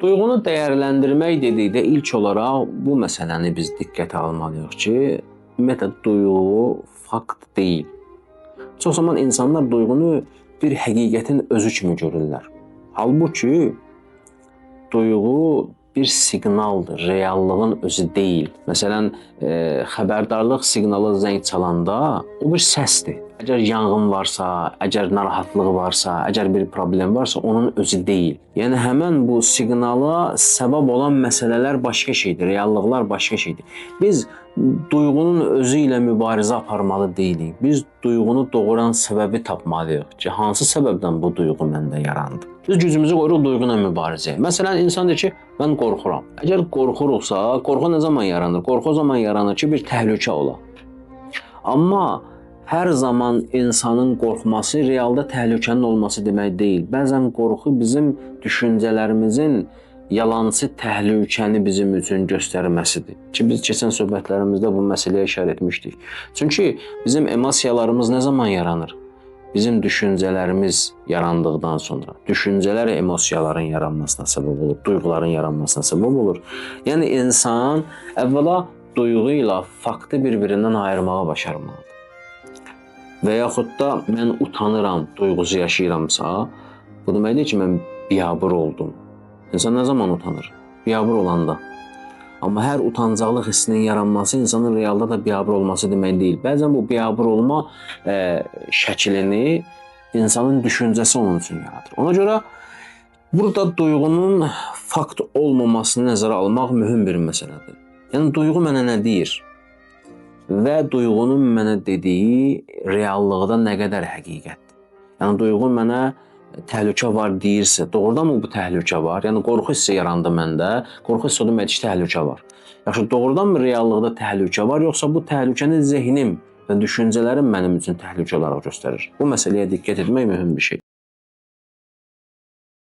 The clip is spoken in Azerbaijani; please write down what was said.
Duyğunu dəyərləndirmək dedikdə ilk olaraq bu məsələni biz diqqətə almalıyıq ki, ümumiyyətlə duyğu fakt deyil. Çox zaman insanlar duyğunu bir həqiqətin özü kimi görürlər. Halbuki duyğu bir siqnaldır, reallığın özü deyil. Məsələn, xəbərdarlıq siqnalı zəng çalanda o bir səsdir. Əgər yanğın varsa, əgər narahatlıq varsa, əgər bir problem varsa, onun özü deyil. Yəni həmin bu siqnala səbəb olan məsələlər başqa şeydir, reallıqlar başqa şeydir. Biz duyğunun özü ilə mübarizə aparmalı deyilik. Biz duyğunu doğuran səbəbi tapmalıyıq ki, hansı səbəbdən bu duyğu məndə yarandı. Biz gücümüzü qoyuruq duyğu ilə mübarizəyə. Məsələn, insan deyir ki, mən qorxuram. Əgər qorxuruqsa, qorxu nə zaman yaranır? Qorxu o zaman yaranır ki, bir təhlükə ola. Amma hər zaman insanın qorxması realda təhlükənin olması demək deyil. Bəzən qorxu bizim düşüncələrimizin yalançı təhlükəni bizim üçün göstərməsidir. Ki, biz keçən söhbətlərimizdə bu məsələyə işarə etmişdik. Çünki bizim emosiyalarımız nə zaman yaranır? Bizim düşüncələrimiz yarandıqdan sonra. Düşüncələr emosiyaların yaranmasına səbəb olur, duyğuların yaranmasına səbəb olur. Yəni, insan əvvəla duyğu ilə faktı bir-birindən ayırmağa başarmalıdır. Və yaxud da mən utanıram duyğusu yaşayıramsa, bu deməkdir ki, mən biabır oldum. İnsan nə zaman utanır? Biabır olanda. Amma hər utancaqlıq hissinin yaranması insanın realda da biabır olması demək deyil. Bəzən bu biabır olma şəklini insanın düşüncəsi onun üçün yaradır. Ona görə burada duyğunun fakt olmamasını nəzərə almaq mühüm bir məsələdir. Yəni, duyğu mənə nə deyir? Və duyğunun mənə dediyi reallıqda nə qədər həqiqətdir? Yəni, duyğu mənə təhlükə var deyirsə, doğrudan mı bu təhlükə var? Yəni, qorxu hissi yarandı məndə, qorxu hissi o deməkdir ki, təhlükə var. Yaxşı, doğrudan mı reallıqda təhlükə var, yoxsa bu təhlükəni zehnim və düşüncələrim mənim üçün təhlükə olaraq göstərir? Bu məsələyə diqqət etmək mühüm bir şey.